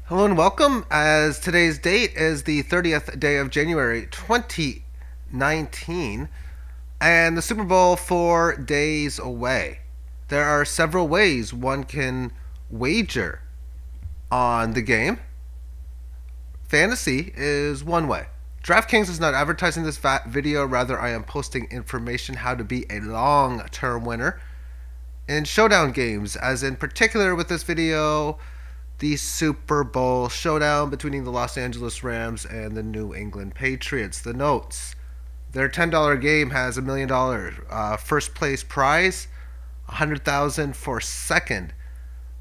Hello and welcome, as today's date is the 30th day of January 2019, and the Super Bowl 4 days away. There are several ways one can wager on the game. Fantasy is one way. DraftKings is not advertising this video, rather, I am posting information how to be a long term winner in showdown games, as in particular with this video, the Super Bowl Showdown between the Los Angeles Rams and the New England Patriots. The notes: their $10 game has $1 million first place prize, $100,000 for second,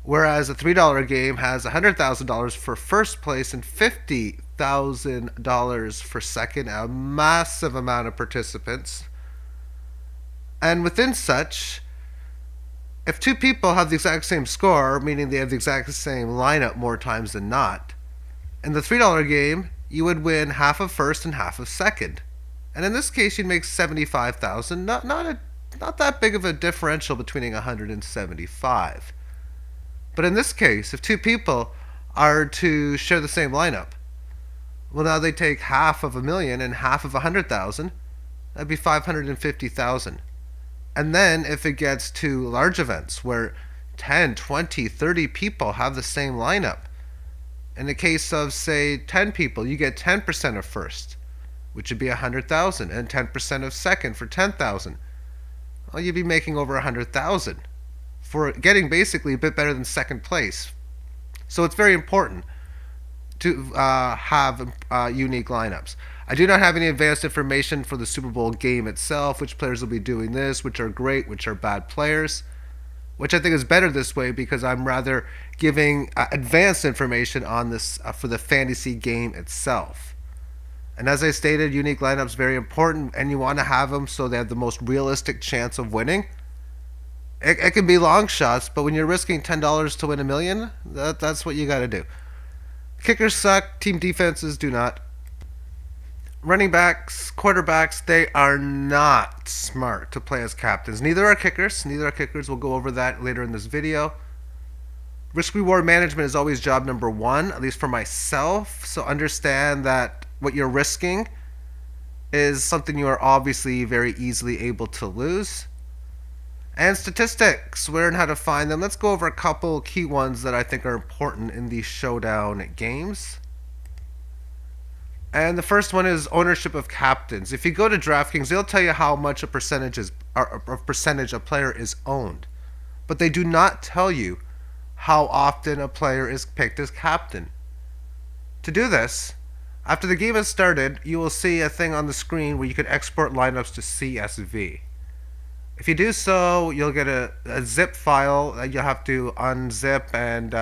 whereas a $3 game has $100,000 for first place and $50,000 for second. A massive amount of participants, and within such, if two people have the exact same score, meaning they have the exact same lineup more times than not, in the $3 game, you would win half of first and half of second. And in this case, you'd make 75,000. Not that big of a differential between 100 and 75. But in this case, if two people are to share the same lineup, well, now they take half of $1 million and half of 100,000. That'd be 550,000. And then if it gets to large events where 10, 20, 30 people have the same lineup, in the case of, say, 10 people, you get 10% of first, which would be 100,000, and 10% of second for 10,000. Well, you'd be making over 100,000 for getting basically a bit better than second place. So it's very important to have unique lineups. I do not have any advanced information for the Super Bowl game itself, which players will be doing this, which are great, which are bad players, which I think is better this way because I'm rather giving advanced information on this for the fantasy game itself. And as I stated, unique lineups very important, and you want to have them so they have the most realistic chance of winning. It can be long shots, but when you're risking $10 to win $1 million, that's what you got to do. Kickers suck, team defenses do not. Running backs, quarterbacks, they are not smart to play as captains. Neither are kickers. We'll go over that later in this video. Risk reward management is always job number one, at least for myself. So understand that what you're risking is something you are obviously very easily able to lose. And statistics, where and how to find them. Let's go over a couple key ones that I think are important in these showdown games. And the first one is ownership of captains. If you go to DraftKings, they'll tell you how much a percentage a player is owned, but they do not tell you how often a player is picked as captain. To do this, after the game has started, you will see a thing on the screen where you can export lineups to CSV. If you do so, you'll get a zip file that you'll have to unzip and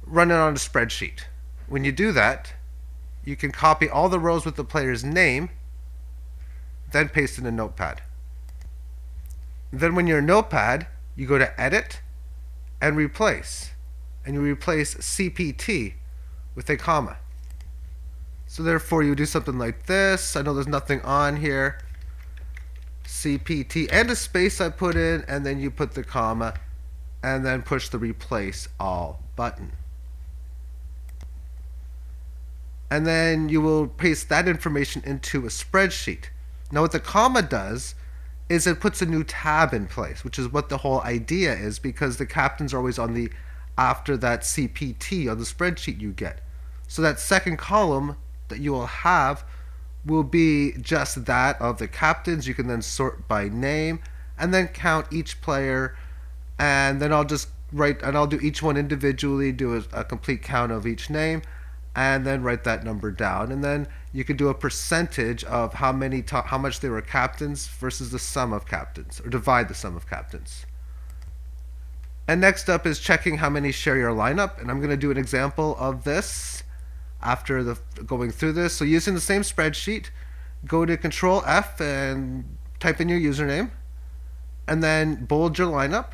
run it on a spreadsheet. When you do that, you can copy all the rows with the player's name, then paste in a notepad. Then when you're in Notepad, you go to Edit and Replace. And you replace CPT with a comma. So therefore you do something like this. I know there's nothing on here. CPT and a space I put in, and then you put the comma, and then push the Replace All button. And then you will paste that information into a spreadsheet. Now what the comma does is it puts a new tab in place, which is what the whole idea is, because the captains are always on the after that CPT on the spreadsheet you get. So that second column that you will have will be just that of the captains. You can then sort by name and then count each player, and then I'll just write, and I'll do each one individually, do a complete count of each name, and then write that number down. And then you could do a percentage of how much they were captains versus the sum of captains, or divide the sum of captains. And next up is checking how many share your lineup, and I'm going to do an example of this after going through this. So using the same spreadsheet, go to Control F and type in your username, and then bold your lineup.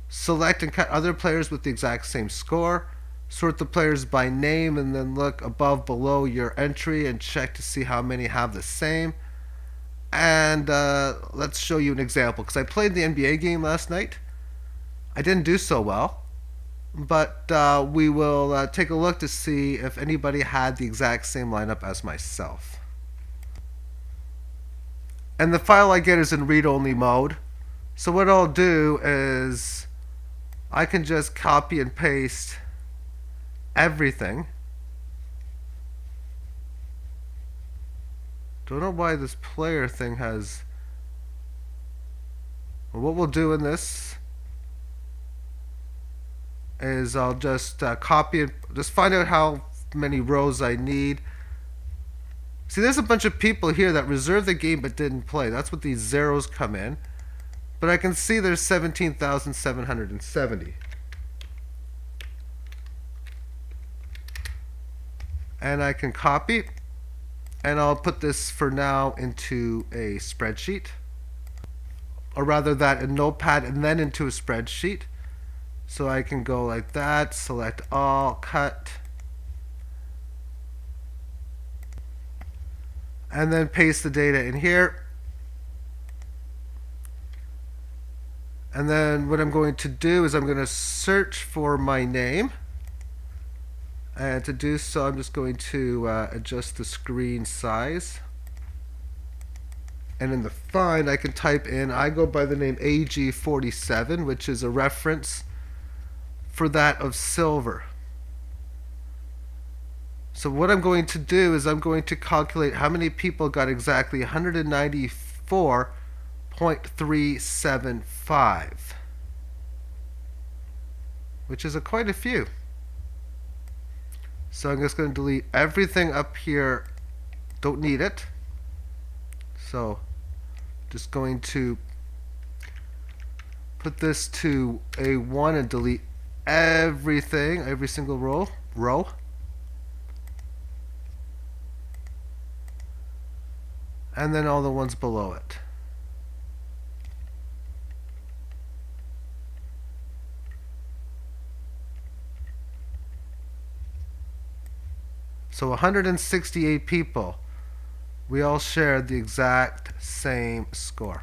Select and cut other players with the exact same score. Sort the players by name, and then look above below your entry and check to see how many have the same. And let's show you an example, because I played the NBA game last night. I didn't do so well. but we will take a look to see if anybody had the exact same lineup as myself. And the file I get is in read-only mode. So what I'll do is I can just copy and paste everything. Don't know why this player thing has... Well, what we'll do in this is I'll just copy and just find out how many rows I need. See, there's a bunch of people here that reserved the game but didn't play. That's what these zeros come in. But I can see there's 17,770. And I can copy, and I'll put this for now into a spreadsheet. Or rather that in Notepad and then into a spreadsheet. So I can go like that, select all, cut, and then paste the data in here. And then what I'm going to do is I'm going to search for my name. And to do so, I'm just going to adjust the screen size. And in the find, I can type in, I go by the name AG47, which is a reference for that of silver. So what I'm going to do is I'm going to calculate how many people got exactly 194.375, which is quite a few. So I'm just going to delete everything up here. Don't need it. So just going to put this to A1 and delete everything, every single row. And then all the ones below it. So 168 people. We all shared the exact same score.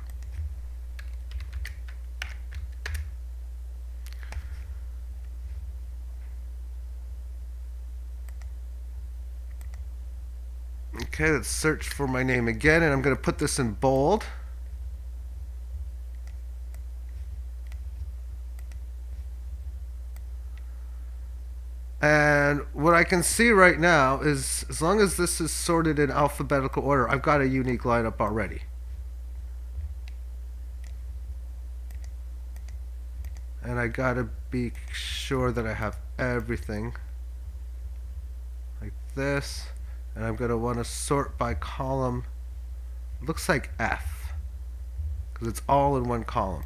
Okay, let's search for my name again, and I'm going to put this in bold. And what I can see right now is, as long as this is sorted in alphabetical order, I've got a unique lineup already. And I gotta be sure that I have everything like this. And I'm gonna want to sort by column. Looks like F, because it's all in one column.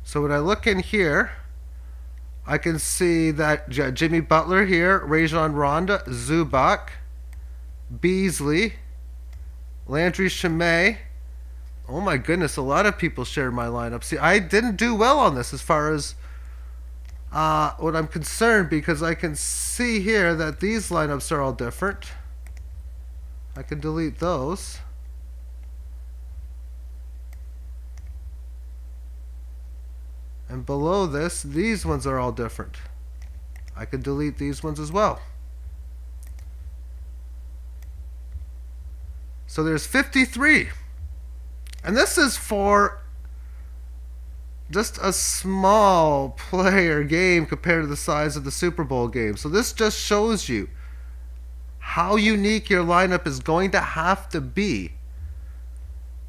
So when I look in here, I can see that Jimmy Butler here, Rajon Rondo, Zubac, Beasley, Landry Shamet. Oh my goodness, a lot of people shared my lineup. See, I didn't do well on this as far as what I'm concerned, because I can see here that these lineups are all different. I can delete those. And below this, these ones are all different. I could delete these ones as well. So there's 53. And this is for just a small player game compared to the size of the Super Bowl game. So this just shows you how unique your lineup is going to have to be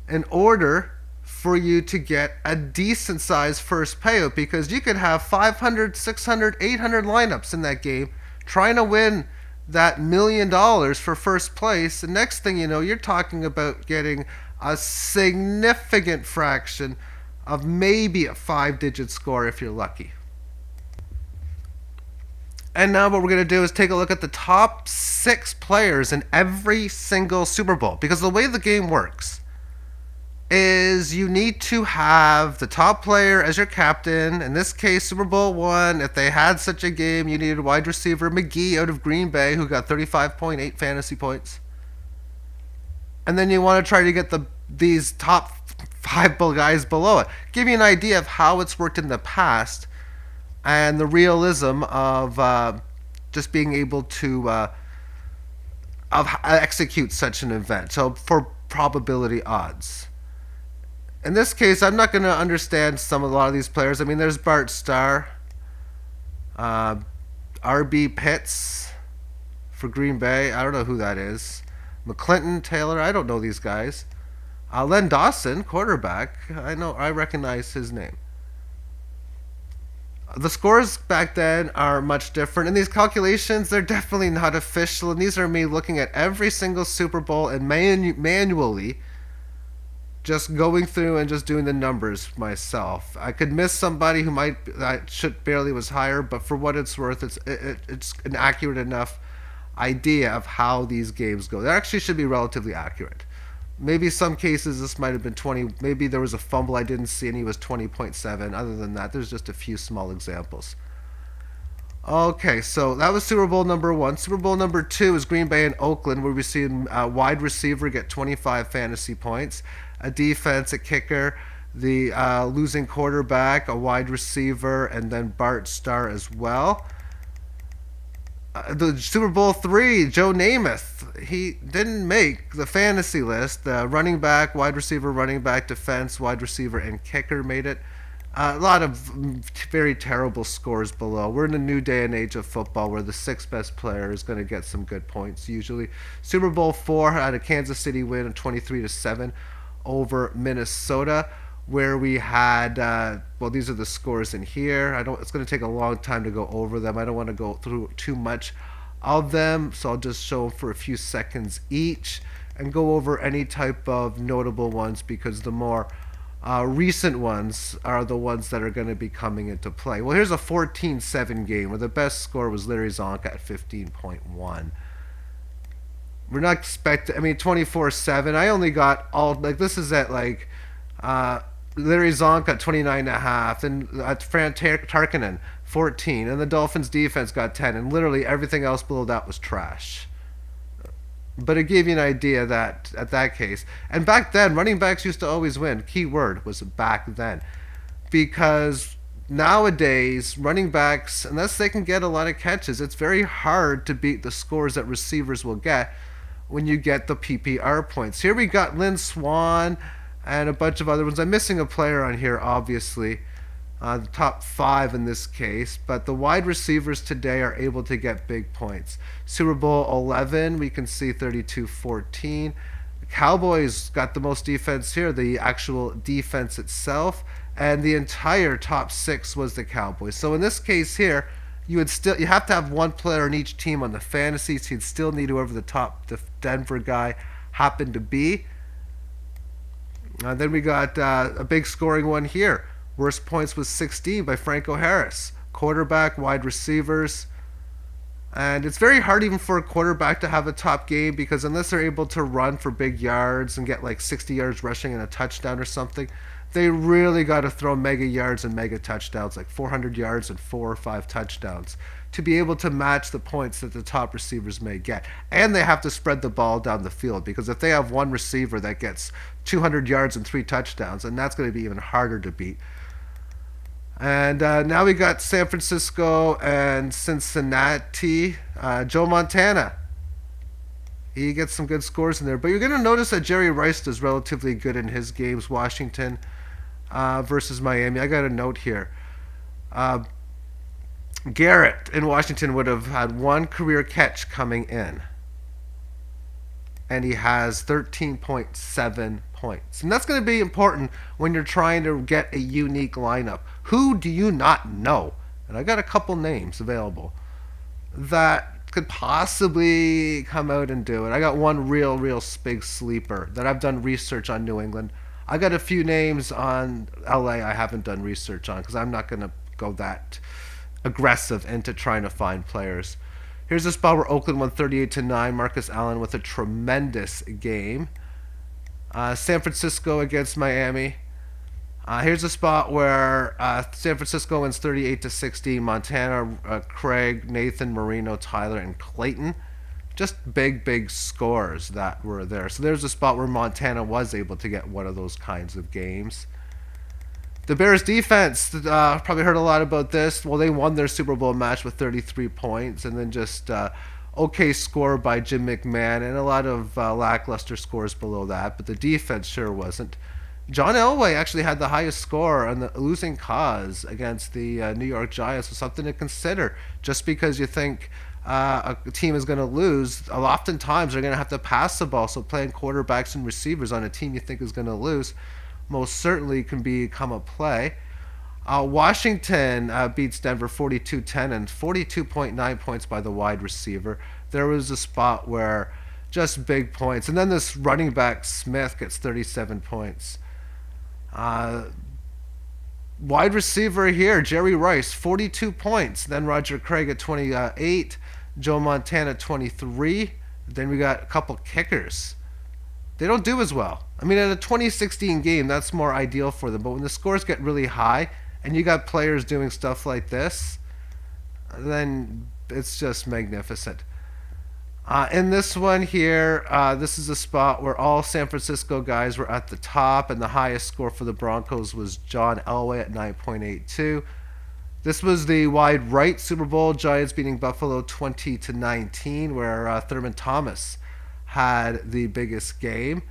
in order for you to get a decent sized first payout, because you could have 500, 600, 800 lineups in that game trying to win that $1 million for first place. And next thing you know, you're talking about getting a significant fraction of maybe a 5-digit score if you're lucky. And now what we're going to do is take a look at the top 6 players in every single Super Bowl, because the way the game works, is you need to have the top player as your captain. In this case, Super Bowl one. If they had such a game, you needed wide receiver McGee out of Green Bay, who got 35.8 fantasy points. And then you want to try to get these top five guys below it. Give you an idea of how it's worked in the past and the realism of just being able to execute such an event. So for probability odds. In this case, I'm not going to understand a lot of these players. I mean, there's Bart Starr, R.B. Pitts for Green Bay. I don't know who that is. McClinton, Taylor. I don't know these guys. Len Dawson, quarterback. I recognize his name. The scores back then are much different. And these calculations, they're definitely not official. And these are me looking at every single Super Bowl and manually just going through and just doing the numbers myself. I could miss somebody who should barely was higher, but for what it's worth, it's an accurate enough idea of how these games go. They actually should be relatively accurate. Maybe some cases this might have been 20. Maybe there was a fumble I didn't see and he was 20.7. Other than that, there's just a few small examples. Okay, so that was Super Bowl number one. Super Bowl number two is Green Bay and Oakland, where we see a wide receiver get 25 fantasy points, a defense, a kicker, the losing quarterback, a wide receiver, and then Bart Starr as well. The Super Bowl three, Joe Namath, he didn't make the fantasy list. Running back, wide receiver, running back, defense, wide receiver, and kicker made it. A lot of very terrible scores below. We're in a new day and age of football where the sixth best player is going to get some good points usually. Super Bowl 4 had a Kansas City win of 23-7 over Minnesota, where we had these are the scores in here. It's going to take a long time to go over them. I don't want to go through too much of them, so I'll just show them for a few seconds each and go over any type of notable ones, because the more recent ones are the ones that are going to be coming into play. Well, here's a 14-7 game where the best score was Larry Zonk at 15.1. We're not expecting, 24-7. I only got this is at Larry Zonk got 29.5, and at Fran Tarkinen 14, and the Dolphins defense got 10, and literally everything else below that was trash. But it gave you an idea that at that case. And back then, running backs used to always win. Key word was back then. Because nowadays, running backs, unless they can get a lot of catches, it's very hard to beat the scores that receivers will get when you get the PPR points. Here we got Lynn Swann and a bunch of other ones. I'm missing a player on here, obviously. The top 5 in this case, but the wide receivers today are able to get big points. Super Bowl 11, we can see 32-14. The Cowboys got the most defense here, the actual defense itself, and the entire top 6 was the Cowboys. So in this case here, you have to have one player on each team on the fantasy, so you'd still need whoever the Denver guy happened to be. Then we got a big scoring one here. Worst points was 16 by Franco Harris. Quarterback, wide receivers. And it's very hard even for a quarterback to have a top game, because unless they're able to run for big yards and get 60 yards rushing and a touchdown or something, they really got to throw mega yards and mega touchdowns, 400 yards and 4 or 5 touchdowns, to be able to match the points that the top receivers may get. And they have to spread the ball down the field, because if they have one receiver that gets 200 yards and 3 touchdowns, then that's going to be even harder to beat. And now we got San Francisco and Cincinnati. Joe Montana, he gets some good scores in there. But you're going to notice that Jerry Rice does relatively good in his games. Washington versus Miami. I got a note here. Garrett in Washington would have had 1 career catch coming in, and he has 13.7 points. And that's going to be important when you're trying to get a unique lineup. Who do you not know? And I got a couple names available that could possibly come out and do it. I got one real big sleeper that I've done research on New England. I got a few names on LA I haven't done research on, because I'm not going to go that aggressive into trying to find players. Here's a spot where Oakland won 38-9. Marcus Allen with a tremendous game. San Francisco against Miami. Here's a spot where San Francisco wins 38-16. Montana, Craig, Nathan, Marino, Tyler, and Clayton. Just big scores that were there. So there's a spot where Montana was able to get one of those kinds of games. The Bears defense, probably heard a lot about this. Well, they won their Super Bowl match with 33 points, and then just okay score by Jim McMahon, and a lot of lackluster scores below that. But the defense sure wasn't. John Elway actually had the highest score on the losing cause against the New York Giants, so something to consider. Just because you think a team is going to lose, oftentimes they're going to have to pass the ball. So playing quarterbacks and receivers on a team you think is going to lose most certainly can become a play. Washington beats Denver 42-10 and 42.9 points by the wide receiver. There was a spot where just big points. And then this running back Smith gets 37 points. Wide receiver here, Jerry Rice, 42 points. Then Roger Craig at 28. Joe Montana 23. Then we got a couple kickers. They don't do as well. I mean, in a 2016 game, that's more ideal for them. But when the scores get really high and you got players doing stuff like this, then it's just magnificent. In this one here, this is a spot where all San Francisco guys were at the top, and the highest score for the Broncos was John Elway at 9.82. This was the wide right Super Bowl, Giants beating Buffalo 20-19, where Thurman Thomas had the biggest game.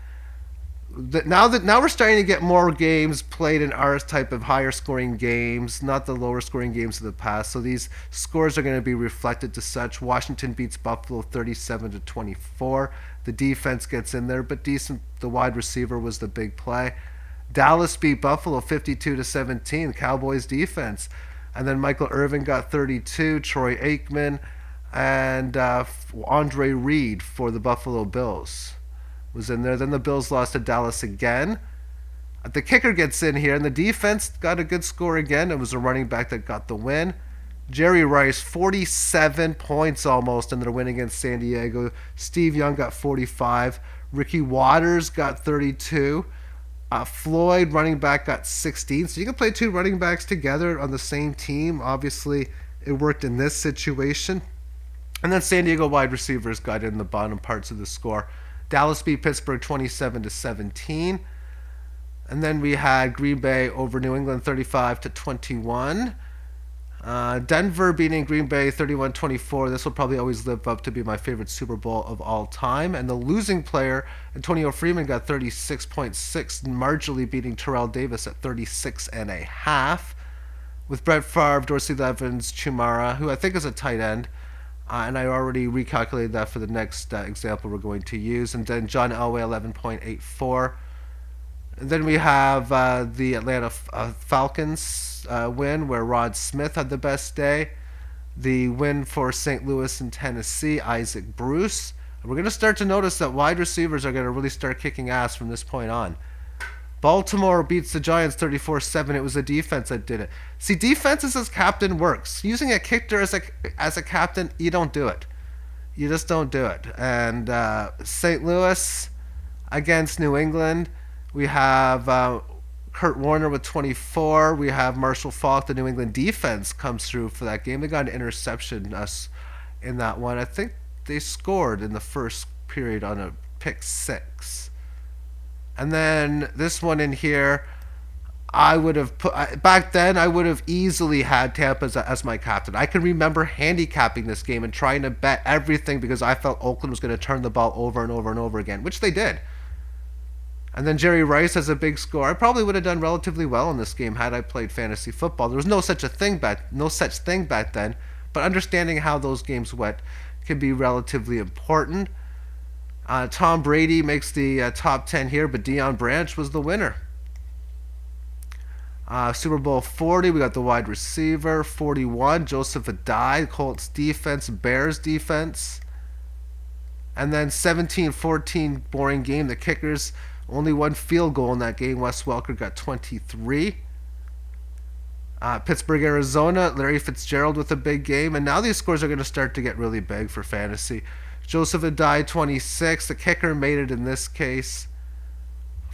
Now we're starting to get more games played in our type of higher scoring games, not the lower scoring games of the past. So these scores are going to be reflected to such. Washington beats Buffalo 37-24. The defense gets in there, but decent. The wide receiver was the big play. Dallas beat Buffalo 52-17. Cowboys defense, and then Michael Irvin got 32. Troy Aikman and Andre Reed for the Buffalo Bills was in there. Then the Bills lost to Dallas again. The kicker gets in here, and the defense got a good score again. It was a running back that got the win. Jerry Rice, 47 points almost in their win against San Diego. Steve Young got 45. Ricky Waters got 32. Floyd, running back, got 16. So you can play two running backs together on the same team. Obviously, it worked in this situation. And then San Diego wide receivers got in the bottom parts of the score. Dallas beat Pittsburgh 27-17. And then we had Green Bay over New England 35-21. Denver beating Green Bay 31-24. This will probably always live up to be my favorite Super Bowl of all time. And the losing player, Antonio Freeman, got 36.6, marginally beating Terrell Davis at 36.5. With Brett Favre, Dorsey Levens, Chumara, who I think is a tight end. And I already recalculated that for the next example we're going to use. And then John Elway, 11.84. And then we have the Atlanta Falcons win, where Rod Smith had the best day. The win for St. Louis and Tennessee, Isaac Bruce. And we're going to start to notice that wide receivers are going to really start kicking ass from this point on. Baltimore beats the Giants 34-7. It was the defense that did it. See, defense is as captain works. Using a kicker as a captain, you don't do it. You just don't do it. And St. Louis against New England, we have Kurt Warner with 24. We have Marshall Faulk. The New England defense comes through for that game. They got an interception in that one. I think they scored in the first period on a pick six. And then this one in here, I would have put back then. I would have easily had Tampa as my captain. I can remember handicapping this game and trying to bet everything because I felt Oakland was going to turn the ball over and over and over again, which they did. And then Jerry Rice has a big score. I probably would have done relatively well in this game had I played fantasy football. There was no such thing back then. But understanding how those games went can be relatively important. Tom Brady makes the top 10 here, but Deion Branch was the winner. Super Bowl 40, we got the wide receiver. 41, Joseph Adai, Colts defense, Bears defense. And then 17-14, boring game. The kickers, only one field goal in that game. Wes Welker got 23. Pittsburgh, Arizona, Larry Fitzgerald with a big game. And now these scores are going to start to get really big for fantasy. Joseph Adai, 26. The kicker made it in this case.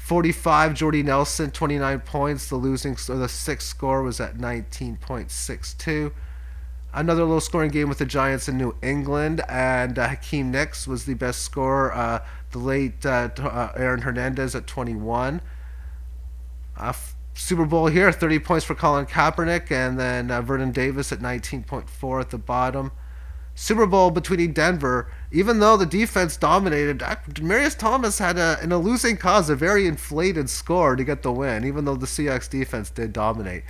45, Jordy Nelson, 29 points. The sixth score was at 19.62. Another low-scoring game with the Giants in New England, and Hakeem Nicks was the best scorer. The late Aaron Hernandez at 21. Super Bowl here, 30 points for Colin Kaepernick, and then Vernon Davis at 19.4 at the bottom. Super Bowl between Denver, even though the defense dominated, Demaryius Thomas had, in a losing cause, a very inflated score to get the win, even though the Seahawks defense did dominate.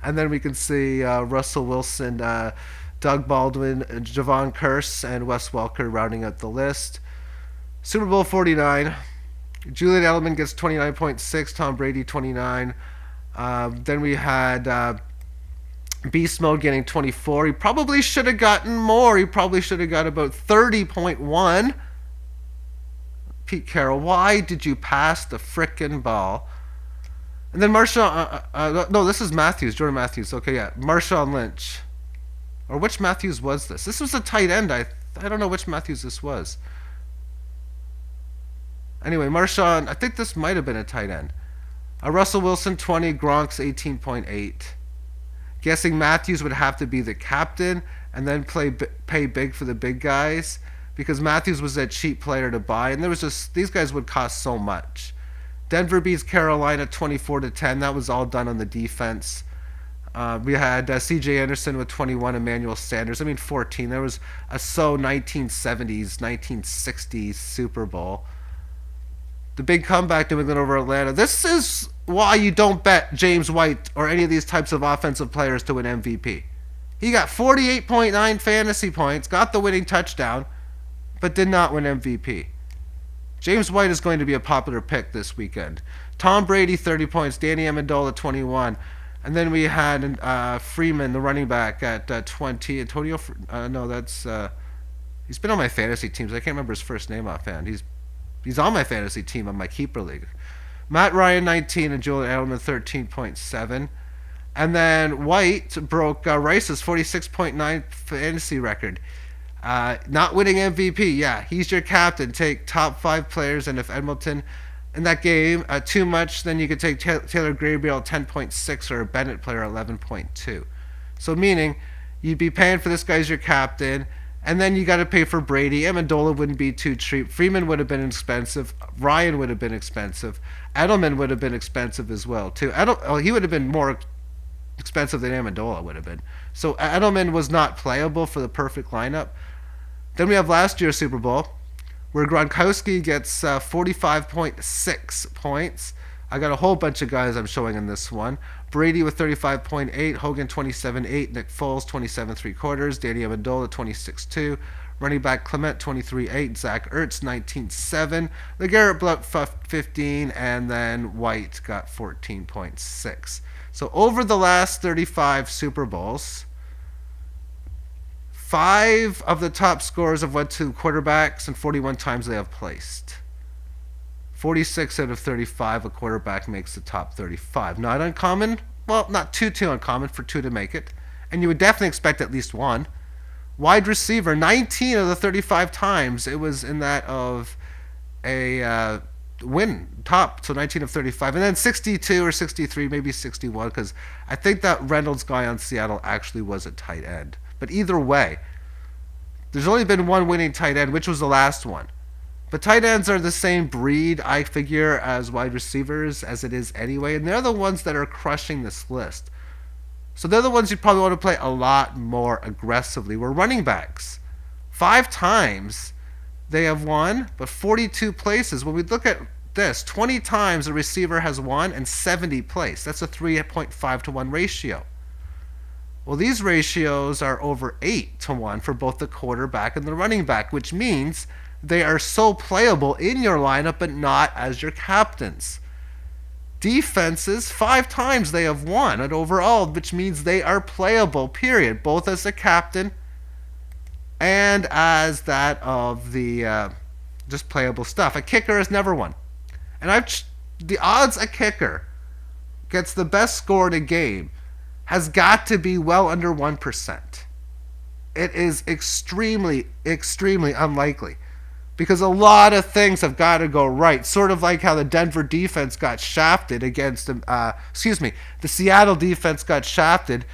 And then we can see Russell Wilson, Doug Baldwin, Javon Curse, and Wes Welker rounding out the list. Super Bowl 49, Julian Edelman gets 29.6, Tom Brady 29. Then we had Beast Mode getting 24. He probably should have gotten more. He probably should have got about 30.1. Pete Carroll, why did you pass the frickin' ball? And then no, this is Matthews, Jordan Matthews. Okay, yeah, Marshawn Lynch. Or which Matthews was this? This was a tight end. I don't know which Matthews this was. Anyway, Marshawn, I think this might have been a tight end. Russell Wilson, 20, Gronk's 18.8. Guessing Matthews would have to be the captain and then pay big for the big guys, because Matthews was a cheap player to buy, and there was just, these guys would cost so much. Denver beats Carolina 24-10. That was all done on the defense. We had C.J. Anderson with 21, Emmanuel Sanders. 14. There was a 1970s, 1960s Super Bowl. The big comeback, New England over Atlanta. This is why you don't bet James White or any of these types of offensive players to win MVP. He got 48.9 fantasy points, got the winning touchdown, but did not win MVP. James White is going to be a popular pick this weekend. Tom Brady, 30 points. Danny Amendola, 21. And then we had Freeman, the running back, at 20. Antonio, he's been on my fantasy teams. I can't remember his first name offhand. He's on my fantasy team on my keeper league. Matt Ryan, 19, and Julian Edelman, 13.7. And then White broke Rice's 46.9 fantasy record. Not winning MVP, yeah, he's your captain. Take top 5 players, and if Edmonton in that game too much, then you could take Taylor Gabriel at 10.6 or a Bennett player at 11.2. So meaning you'd be paying for this guy as your captain, and then you got to pay for Brady. Amendola wouldn't be too cheap. Freeman would have been expensive. Ryan would have been expensive. Edelman would have been expensive as well too. He would have been more expensive than Amendola would have been. So Edelman was not playable for the perfect lineup. Then we have last year's Super Bowl, where Gronkowski gets 45.6 points. I got a whole bunch of guys I'm showing in this one. Brady with 35.8, Hogan 27.8, Nick Foles 27.75, Danny Amendola 26.2, running back Clement 23.8, Zach Ertz 19.7, LeGarrette Blount 15, and then White got 14.6. So over the last 35 Super Bowls, 5 of the top scorers have went to quarterbacks, and 41 times they have placed. 46 out of 35, a quarterback makes the top 35. Not uncommon. Well, not too uncommon for 2 to make it. And you would definitely expect at least 1. Wide receiver, 19 of the 35 times it was in that of a win top. So 19 of 35. And then 62 or 63, maybe 61, because I think that Reynolds guy on Seattle actually was a tight end. But either way, there's only been 1 winning tight end, which was the last one. But tight ends are the same breed, I figure, as wide receivers, as it is anyway. And they're the ones that are crushing this list. So they're the ones you probably want to play a lot more aggressively. We're running backs. 5 times they have won, but 42 places. When we look at this, 20 times a receiver has won and 70 placed. That's a 3.5 to 1 ratio. Well, these ratios are over 8 to 1 for both the quarterback and the running back, which means they are so playable in your lineup, but not as your captains. Defenses, 5 times they have won and overall, which means they are playable, period, both as a captain and as that of the just playable stuff. A kicker has never won. And the odds a kicker gets the best score in a game has got to be well under 1%. It is extremely, extremely unlikely. because a lot of things have got to go right. Sort of like how the Denver defense got shafted against, the Seattle defense got shafted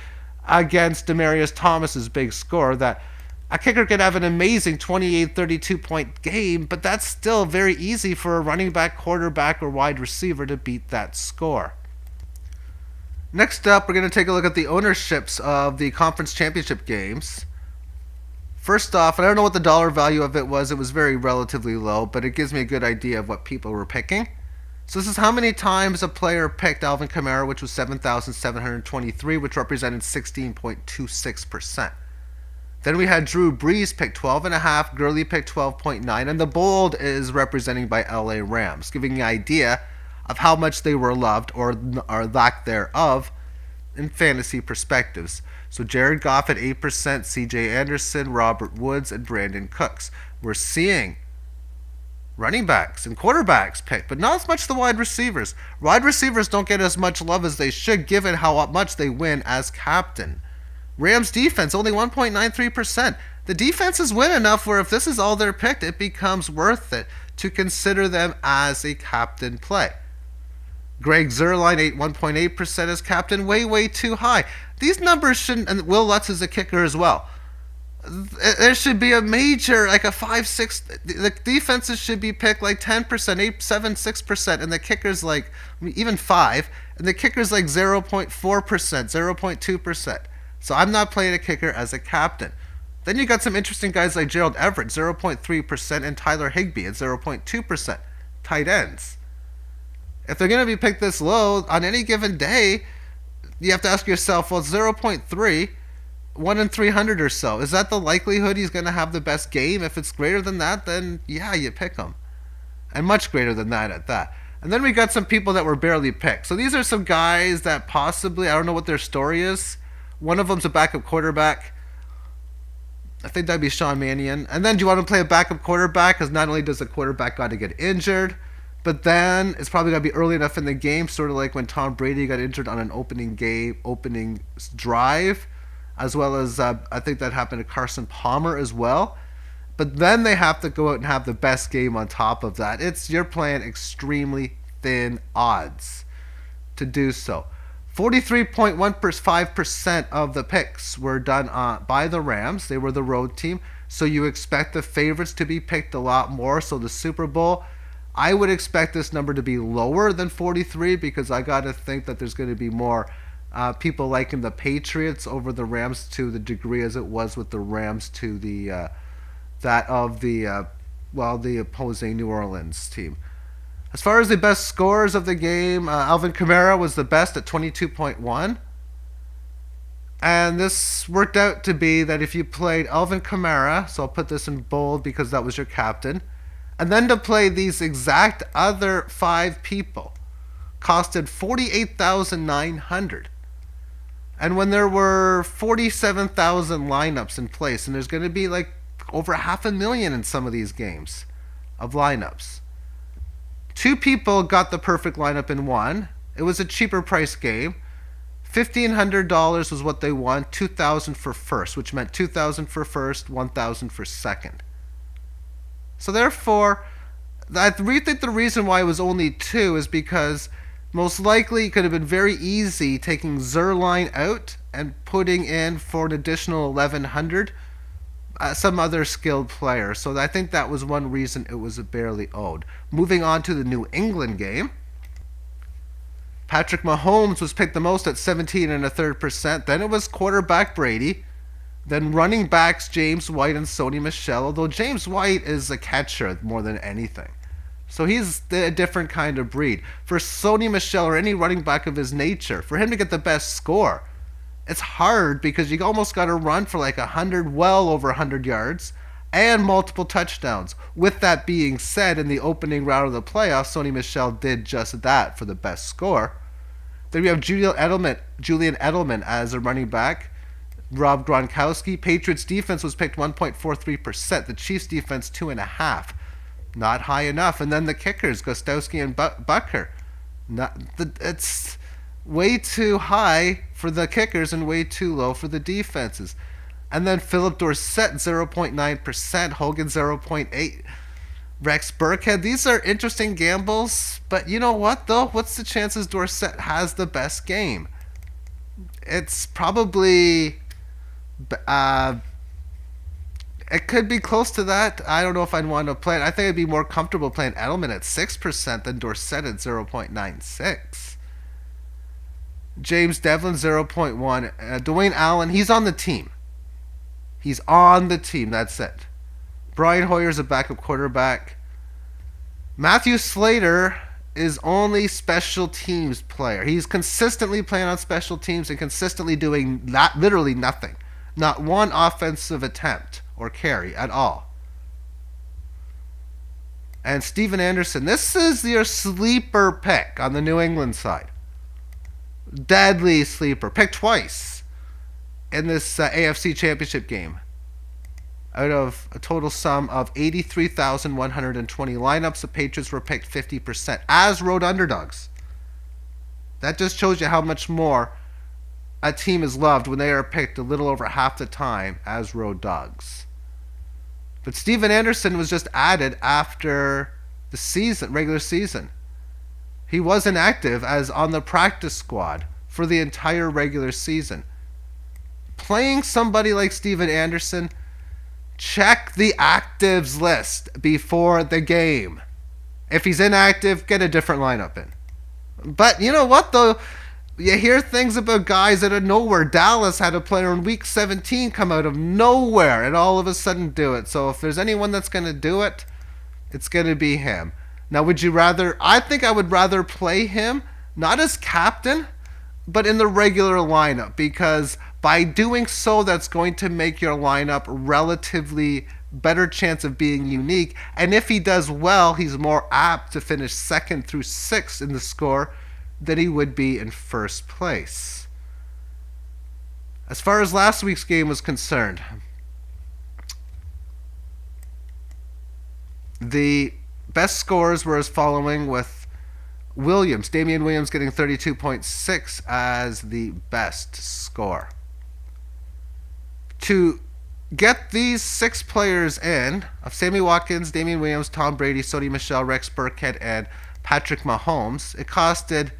against Demaryius Thomas's big score. That a kicker could have an amazing 28, 32-point game, but that's still very easy for a running back, quarterback, or wide receiver to beat that score. Next up, we're going to take a look at the ownerships of the conference championship games. First off, and I don't know what the dollar value of it was very relatively low, but it gives me a good idea of what people were picking. So this is how many times a player picked Alvin Kamara, which was 7,723, which represented 16.26%. Then we had Drew Brees pick 12.5, Gurley picked 12.9, and the bold is representing by LA Rams, giving an idea of how much they were loved or lack thereof in fantasy perspectives. So Jared Goff at 8%, CJ Anderson, Robert Woods, and Brandon Cooks. We're seeing running backs and quarterbacks picked, but not as much the wide receivers. Wide receivers don't get as much love as they should, given how much they win as captain. Rams defense, only 1.93%. The defenses win enough where if this is all they're picked, it becomes worth it to consider them as a captain play. Greg Zuerlein, 1.8% as captain, way too high. These numbers shouldn't, and Will Lutz is a kicker as well. There should be a major, like a 5-6, the defenses should be picked like 10%, 8, 7, 6%, and the kickers like, even 5, and the kickers like 0.4%, 0.2%. So I'm not playing a kicker as a captain. Then you got some interesting guys like Gerald Everett, 0.3%, and Tyler Higbee at 0.2%. Tight ends. If they're going to be picked this low, on any given day, you have to ask yourself, well, 0.3, 1 in 300 or so. Is that the likelihood he's going to have the best game? If it's greater than that, then yeah, you pick him. And much greater than that at that. And then we got some people that were barely picked. So these are some guys that possibly, I don't know what their story is. One of them's a backup quarterback. I think that'd be Sean Mannion. And then do you want to play a backup quarterback? Because not only does the quarterback got to get injured, but then it's probably going to be early enough in the game, sort of like when Tom Brady got injured on an opening drive, as well as I think that happened to Carson Palmer as well. But then they have to go out and have the best game on top of that. You're playing extremely thin odds to do so. 43.15% of the picks were done by the Rams. They were the road team, so you expect the favorites to be picked a lot more. So the Super Bowl, I would expect this number to be lower than 43 because I got to think that there's going to be more people liking the Patriots over the Rams to the degree as it was with the Rams to the the opposing New Orleans team. As far as the best scores of the game, Alvin Kamara was the best at 22.1. And this worked out to be that if you played Alvin Kamara, so I'll put this in bold because that was your captain, and then to play these exact other 5 people costed $48,900. And when there were 47,000 lineups in place, and there's going to be like over 500,000 in some of these games of lineups, 2 people got the perfect lineup in one. It was a cheaper price game. $1,500 was what they won, $2,000 for first, which meant $2,000 for first, $1,000 for second. So therefore, I think the reason why it was only 2 is because most likely it could have been very easy taking Zuerlein out and putting in for an additional $1,100 some other skilled player. So I think that was one reason it was barely owed. Moving on to the New England game. Patrick Mahomes was picked the most at 17.33%. Then it was quarterback Brady. Then running backs James White and Sony Michel, although James White is a catcher more than anything. So he's a different kind of breed. For Sony Michel or any running back of his nature, for him to get the best score, it's hard because you almost got to run for like 100, well over 100 yards and multiple touchdowns. With that being said, in the opening round of the playoffs, Sony Michel did just that for the best score. Then we have Julian Edelman as a running back. Rob Gronkowski. Patriots defense was picked 1.43%. The Chiefs defense 2.5%. Not high enough. And then the kickers, Gostowski and Bucker. It's way too high for the kickers and way too low for the defenses. And then Philip Dorsett 0.9%. Hogan 0.8%. Rex Burkhead. These are interesting gambles, but you know what, though? What's the chances Dorsett has the best game? It's probably... it could be close to that. I don't know if I'd want to play it. I think I'd be more comfortable playing Edelman at 6% than Dorsett at 0.96. James Devlin, 0.1. Dwayne Allen, he's on the team. He's on the team, that's it. Brian Hoyer's a backup quarterback. Matthew Slater is only special teams player. He's consistently playing on special teams and consistently doing literally nothing. Not one offensive attempt or carry at all. And Steven Anderson, this is your sleeper pick on the New England side. Deadly sleeper. Picked twice in this AFC Championship game. Out of a total sum of 83,120 lineups, the Patriots were picked 50% as road underdogs. That just shows you how much more a team is loved when they are picked a little over half the time as road dogs. But Steven Anderson was just added after the regular season. He was inactive as on the practice squad for the entire regular season. Playing somebody like Steven Anderson, check the actives list before the game. If he's inactive, get a different lineup in. But you know what, though? You hear things about guys out of nowhere. Dallas had a player in Week 17 come out of nowhere and all of a sudden do it. So if there's anyone that's going to do it, it's going to be him. Now, would you rather... I think I would rather play him, not as captain, but in the regular lineup, because by doing so, that's going to make your lineup relatively better chance of being unique. And if he does well, he's more apt to finish 2nd through 6th in the score than he would be in first place. As far as last week's game was concerned, the best scores were as following, with Damian Williams getting 32.6 as the best score. To get these 6 players in, of Sammy Watkins, Damian Williams, Tom Brady, Sony Michel, Rex Burkhead, and Patrick Mahomes, it costed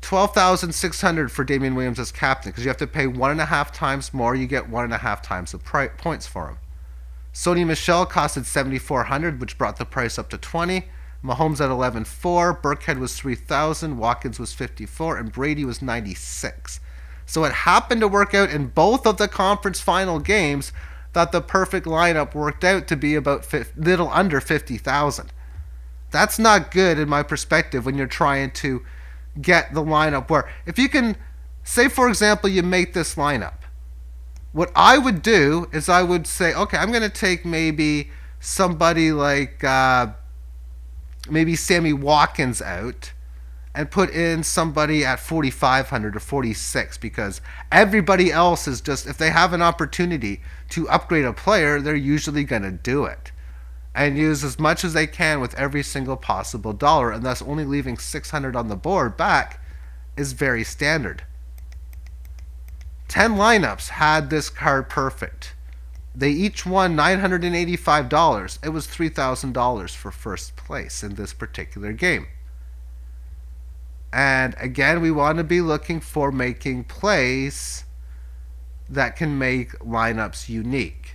$12,600 for Damian Williams as captain, because you have to pay 1.5 times more. You get 1.5 times the points for him. Sony Michel costed $7,400, which brought the price up to $20,000. Mahomes at $11,400, Burkhead was $3,000, Watkins was $54,000, and Brady was $96,000. So it happened to work out in both of the conference final games that the perfect lineup worked out to be about little under $50,000. That's not good in my perspective when you're trying to get the lineup where, if you can, say for example, you make this lineup. What I would do is I would say, okay, I'm going to take maybe somebody like maybe Sammy Watkins out and put in somebody at 4,500 or 46, because everybody else is just, if they have an opportunity to upgrade a player, they're usually going to do it and use as much as they can with every single possible dollar, and thus only leaving 600 on the board back is very standard. 10 lineups had this card perfect. They each won $985. It was $3,000 for first place in this particular game. And again, we want to be looking for making plays that can make lineups unique.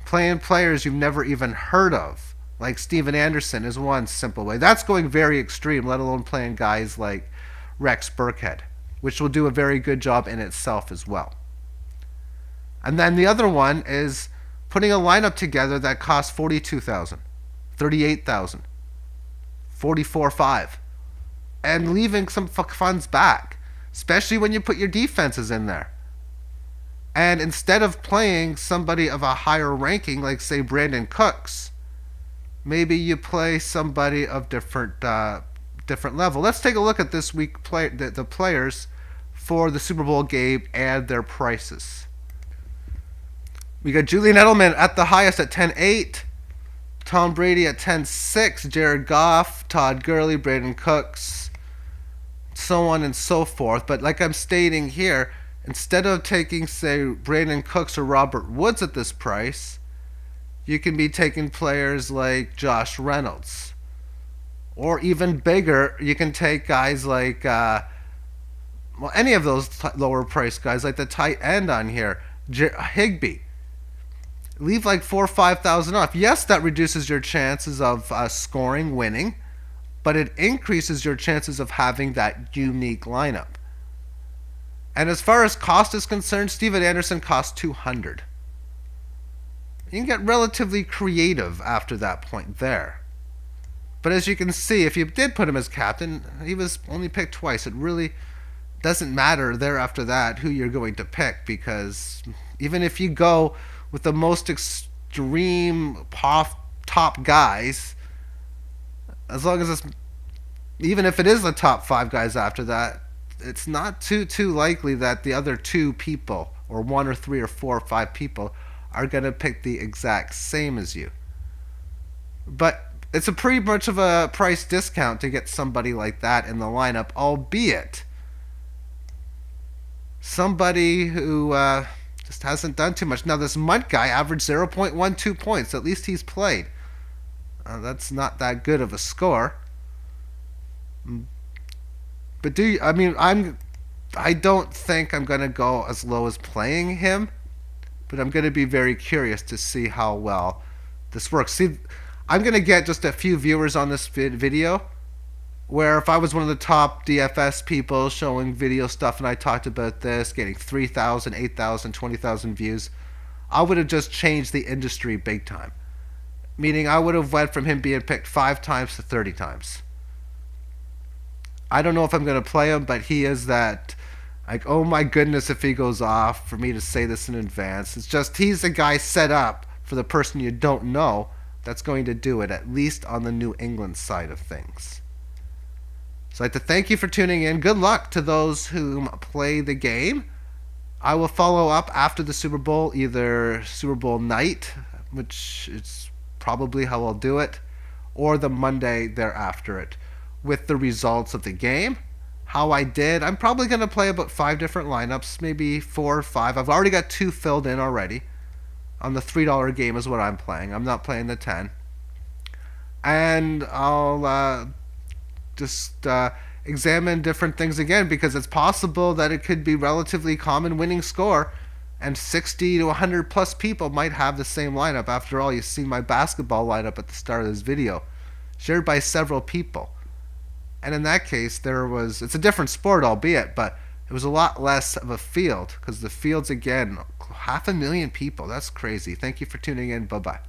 Playing players you've never even heard of, like Steven Anderson, is one simple way. That's going very extreme, let alone playing guys like Rex Burkhead, which will do a very good job in itself as well. And then the other one is putting a lineup together that costs $42,000, $38,000, $44,500, and leaving some funds back, especially when you put your defenses in there. And instead of playing somebody of a higher ranking, like say Brandon Cooks, maybe you play somebody of different level. Let's take a look at this week the players for the Super Bowl game and their prices. We got Julian Edelman at the highest at 10.8, Tom Brady at 10.6, Jared Goff, Todd Gurley, Brandon Cooks, so on and so forth. But like I'm stating here, instead of taking, say, Brandon Cooks or Robert Woods at this price, You can be taking players like Josh Reynolds. Or even bigger, you can take guys like, any of those lower price guys, like the tight end on here, Higbee. Leave like 4 or 5,000 off. Yes, that reduces your chances of scoring, winning, but it increases your chances of having that unique lineup. And as far as cost is concerned, Steven Anderson costs 200. You can get relatively creative after that point there. But as you can see, if you did put him as captain, he was only picked twice. It really doesn't matter there after that who you're going to pick, because even if you go with the most extreme top guys, as long as it's, even if it is the top 5 guys after that, it's not too likely that the other 2 people, or 1 or 3 or 4 or 5 people, are going to pick the exact same as you. But it's a pretty much of a price discount to get somebody like that in the lineup, albeit somebody who just hasn't done too much. Now, this Munt guy averaged 0.12 points. At least he's played. That's not that good of a score. But I don't think I'm going to go as low as playing him, but I'm going to be very curious to see how well this works. See, I'm going to get just a few viewers on this video, where if I was one of the top DFS people showing video stuff and I talked about this, getting 3,000, 8,000, 20,000 views, I would have just changed the industry big time. Meaning I would have went from him being picked 5 times to 30 times. I don't know if I'm going to play him, but he is that, like, oh my goodness, if he goes off, for me to say this in advance. It's just he's a guy set up for the person you don't know that's going to do it, at least on the New England side of things. So I'd like to thank you for tuning in. Good luck to those who play the game. I will follow up after the Super Bowl, either Super Bowl night, which is probably how I'll do it, or the Monday thereafter it, with the results of the game, how I did. I'm probably going to play about 5 different lineups, maybe 4 or 5. I've already got 2 filled in already. On the $3 game is what I'm playing. I'm not playing the 10. And I'll just examine different things again, because it's possible that it could be relatively common winning score, and 60 to 100 plus people might have the same lineup. After all, you've seen my basketball lineup at the start of this video, shared by several people. And in that case, it's a different sport, albeit, but it was a lot less of a field, because the field's, again, 500,000 people. That's crazy. Thank you for tuning in. Bye-bye.